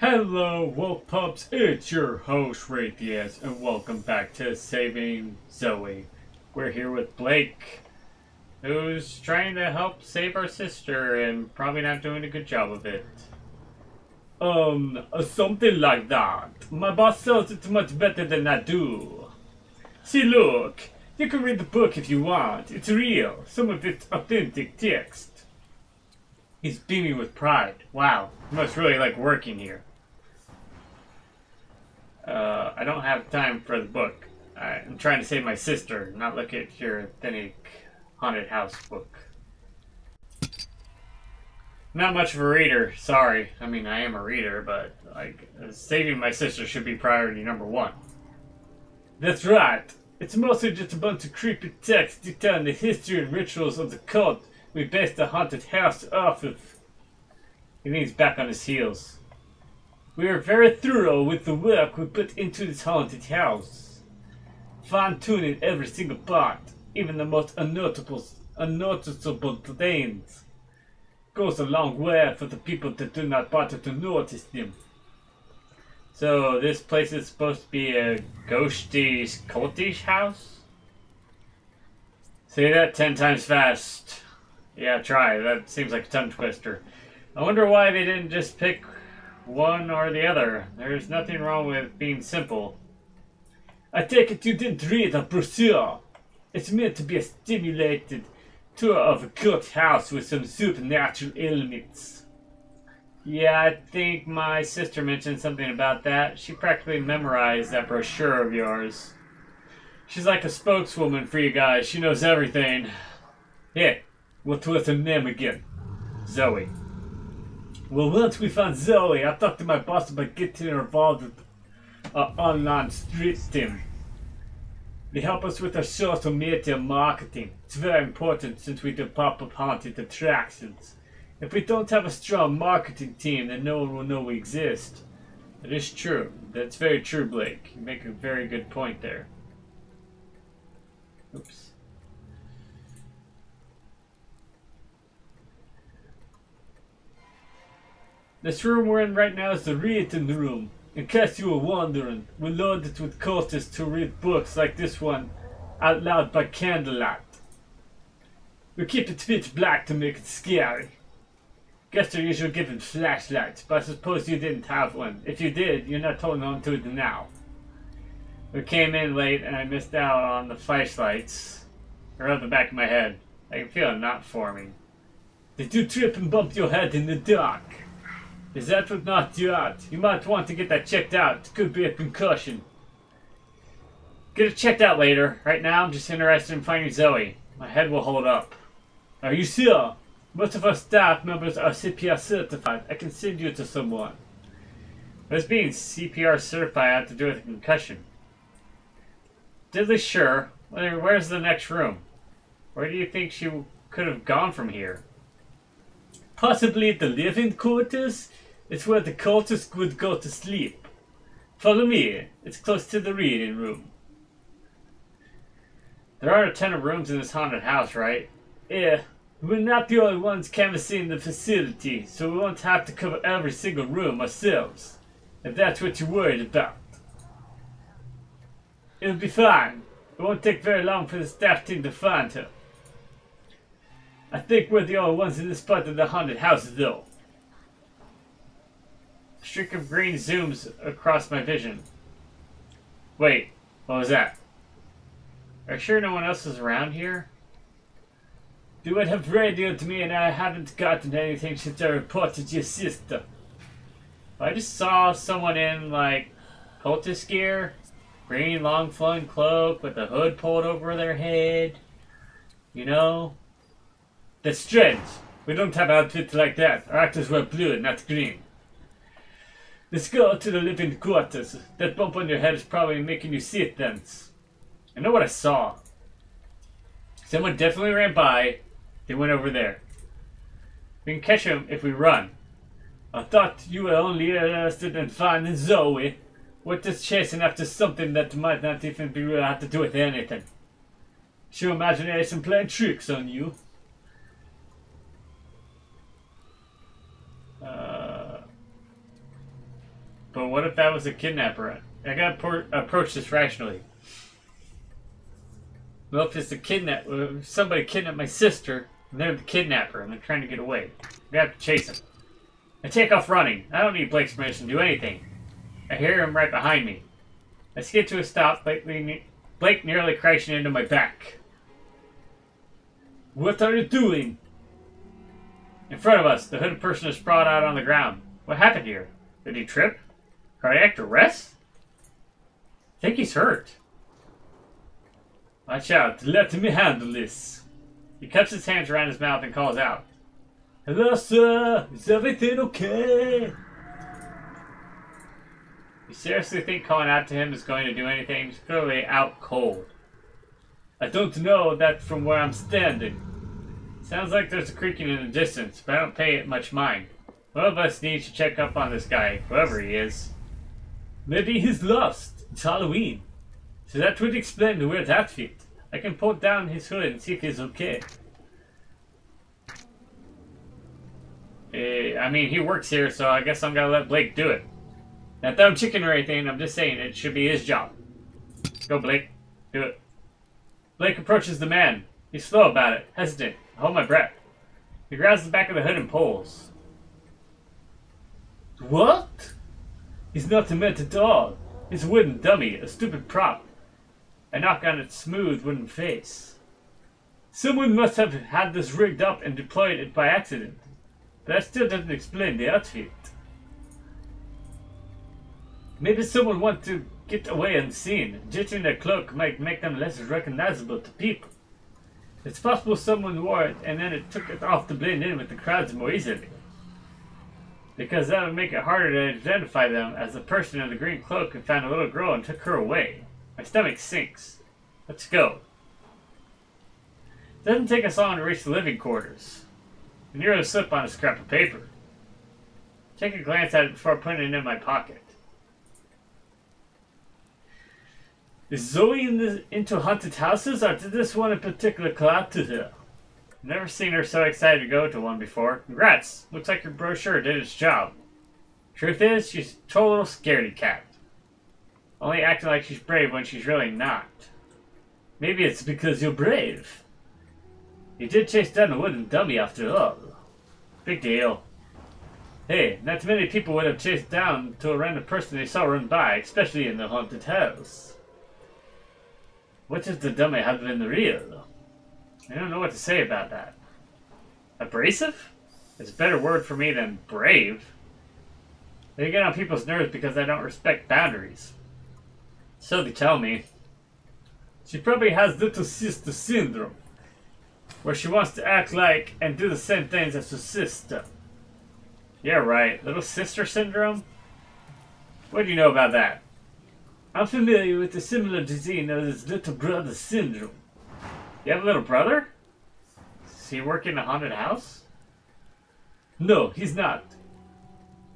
Hello, Wolf Pups, it's your host, Raytheus, and welcome back to Saving Zoey. We're here with Blake, who's trying to help save our sister and probably not doing a good job of it. Something like that. My boss sells it much better than I do. See, look, you can read the book if you want. It's real. Some of it's authentic text. He's beaming with pride. Wow, he must really like working here. I don't have time for the book. I'm trying to save my sister, not look at your authentic haunted house book. Not much of a reader, sorry. I mean, I am a reader, but like saving my sister should be priority number one. That's right. It's mostly just a bunch of creepy text detailing the history and rituals of the cult we based the haunted house off of. He leans back on his heels. We are very thorough with the work we put into this haunted house. Fine-tuning every single part, even the most unnoticeable things. Goes a long way for the people that do not bother to notice them. So this place is supposed to be a ghosty, cultish house? Say that 10 times fast. Yeah, try. That seems like a tongue twister. I wonder why they didn't just pick one or the other. There's nothing wrong with being simple. I take it you didn't read a brochure. It's meant to be a stimulated tour of a cult house with some supernatural elements. Yeah, I think my sister mentioned something about that. She practically memorized that brochure of yours. She's like a spokeswoman for you guys. She knows everything. Yeah, what was her name again? Zoey. Well, once we found Zoey, I talked to my boss about getting her involved with our online street team. They help us with our social media marketing. It's very important since we do pop-up haunted attractions. If we don't have a strong marketing team, then no one will know we exist. That is true. That's very true, Blake. You make a very good point there. Oops. This room we're in right now is the reading room. In case you were wondering, we loaded it with cultists to read books like this one out loud by candlelight. We keep it pitch black to make it scary. Guests are usually given flashlights, but I suppose you didn't have one. If you did, you're not holding on to it now. We came in late and I missed out on the flashlights. I rubbed the back of my head. I can feel a knot forming. Did you trip and bump your head in the dark? Is that what knocked you out? You might want to get that checked out. It could be a concussion. Get it checked out later. Right now, I'm just interested in finding Zoey. My head will hold up. Are you sure? Most of our staff members are CPR certified. I can send you to someone. What does being CPR certified have to do with a concussion? Diddly sure. Where's the next room? Where do you think she could have gone from here? Possibly the living quarters? It's where the cultists would go to sleep. Follow me. It's close to the reading room. There are a ton of rooms in this haunted house, right? Yeah. We're not the only ones canvassing the facility, so we won't have to cover every single room ourselves. If that's what you're worried about. It'll be fine. It won't take very long for the staff team to find her. I think we're the only ones in this part of the haunted house, though. A streak of green zooms across my vision. Wait, what was that? Are you sure no one else is around here? They would have radioed me and I haven't gotten anything since I reported your sister. I just saw someone in, like, cultist gear. Green long flowing cloak with a hood pulled over their head. You know? That's strange. We don't have outfits like that. Our actors wear blue and not green. Let's go to the living quarters. That bump on your head is probably making you see things. I know what I saw. Someone definitely ran by. They went over there. We can catch him if we run. I thought you were only interested in finding Zoey. We're just chasing after something that might not even be real have to do with anything. It's your imagination playing tricks on you. But what if that was a kidnapper? I gotta approach this rationally. Well, if it's somebody kidnapped my sister, and they're the kidnapper, and they're trying to get away. We have to chase him. I take off running. I don't need Blake's permission to do anything. I hear him right behind me. I skid to a stop, Blake nearly crashing into my back. What are you doing? In front of us, the hooded person is sprawled out on the ground. What happened here? Did he trip? Cardiac arrest? I think he's hurt. Watch out, let me handle this. He cups his hands around his mouth and calls out. Hello, sir. Is everything okay? You seriously think calling out to him is going to do anything? He's clearly out cold. I don't know that from where I'm standing. Sounds like there's a creaking in the distance, but I don't pay it much mind. One of us needs to check up on this guy, whoever he is. Maybe he's lost. It's Halloween. So that would explain the weird outfit. I can pull down his hood and see if he's okay. I mean, he works here, so I guess I'm gonna let Blake do it. Not that I'm chicken or anything, I'm just saying it should be his job. Go, Blake. Do it. Blake approaches the man. He's slow about it, hesitant. I hold my breath. He grabs the back of the hood and pulls. What? He's not a meant at all. He's a wooden dummy, a stupid prop. I knock on its smooth wooden face. Someone must have had this rigged up and deployed it by accident. But that still doesn't explain the outfit. Maybe someone wanted to get away unseen. Ditching their cloak might make them less recognizable to people. It's possible someone wore it and then it took it off to blend in with the crowds more easily. Because that would make it harder to identify them as the person in the green cloak who found a little girl and took her away. My stomach sinks. Let's go. It doesn't take us long to reach the living quarters. I nearly slip on a scrap of paper. Take a glance at it before putting it in my pocket. Is Zoey into haunted houses, or did this one in particular call out to her? I've never seen her so excited to go to one before. Congrats! Looks like your brochure did its job. Truth is, she's a total scaredy cat. Only acting like she's brave when she's really not. Maybe it's because you're brave. You did chase down a wooden dummy after all. Big deal. Hey, not many people would have chased down to a random person they saw run by, especially in the haunted house. What if the dummy had been real? I don't know what to say about that. Abrasive? It's a better word for me than brave. They get on people's nerves because I don't respect boundaries. So they tell me. She probably has little sister syndrome, where she wants to act like and do the same things as her sister. Yeah, right. Little sister syndrome? What do you know about that? I'm familiar with a similar disease known as little brother syndrome. You have a little brother? Does he work in a haunted house? No, he's not.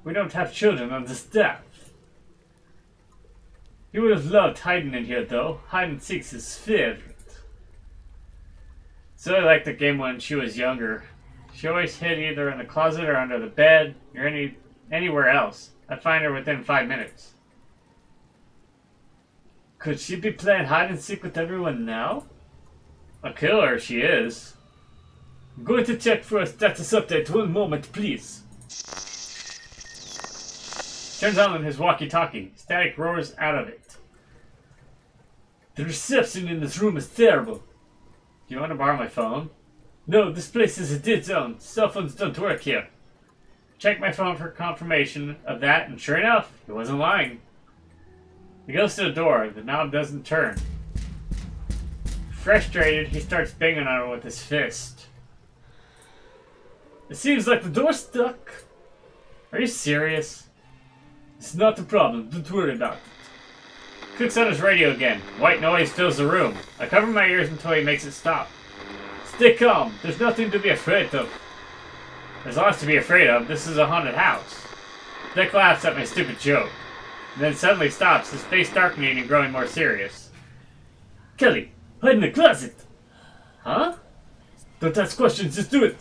We don't have children on the staff. He would have loved hiding in here, though. Hide and seek's his favorite. Zoe liked the game when she was younger. She always hid either in the closet or under the bed or anywhere else. I'd find her within 5 minutes. Could she be playing hide and seek with everyone now? I'll kill her if she is. I'm going to check for a status update. 1 moment, please. Turns on his walkie-talkie. Static roars out of it. The reception in this room is terrible. Do you want to borrow my phone? No, this place is a dead zone. Cell phones don't work here. Check my phone for confirmation of that, and sure enough, he wasn't lying. He goes to the door. The knob doesn't turn. Frustrated, he starts banging on it with his fist. It seems like the door's stuck. Are you serious? It's not a problem. Don't worry about it. Clicks on his radio again. White noise fills the room. I cover my ears until he makes it stop. Stay calm. There's nothing to be afraid of. There's lots to be afraid of. This is a haunted house. Dick laughs at my stupid joke. And then suddenly stops, his face darkening and growing more serious. Kelly, hide in the closet! Huh? Don't ask questions, just do it!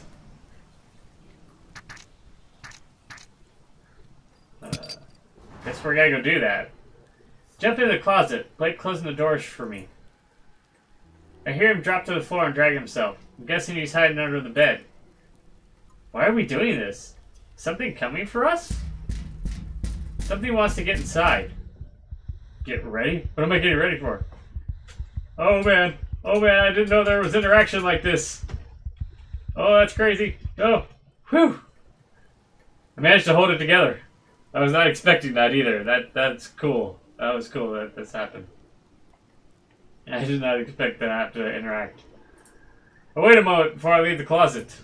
Guess we're gonna go do that. Jump into the closet. Blake closing the doors for me. I hear him drop to the floor and drag himself. I'm guessing he's hiding under the bed. Why are we doing this? Something coming for us? Something wants to get inside. Get ready? What am I getting ready for? Oh man, I didn't know there was interaction like this. Oh, that's crazy. Oh, whew. I managed to hold it together. I was not expecting that either. That's cool. That was cool that this happened. I did not expect to have to interact. But wait a moment before I leave the closet.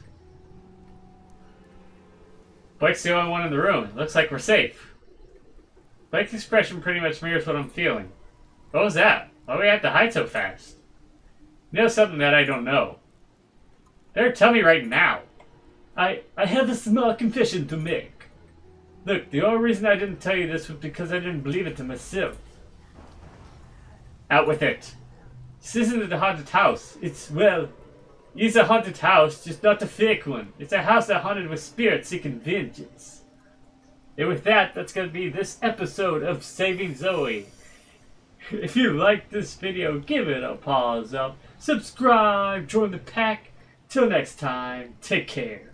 Blake's the only one in the room. It looks like we're safe. Blake's expression pretty much mirrors what I'm feeling. What was that? Why do we have to hide so fast? You know something that I don't know. Better tell me right now. I have a small confession to make. Look, the only reason I didn't tell you this was because I didn't believe it to myself. Out with it. This isn't a haunted house. It's a haunted house, just not a fake one. It's a house that haunted with spirits seeking vengeance. And with that, that's going to be this episode of Saving Zoey. If you liked this video, give it a paws up. Subscribe, join the pack. Till next time, take care.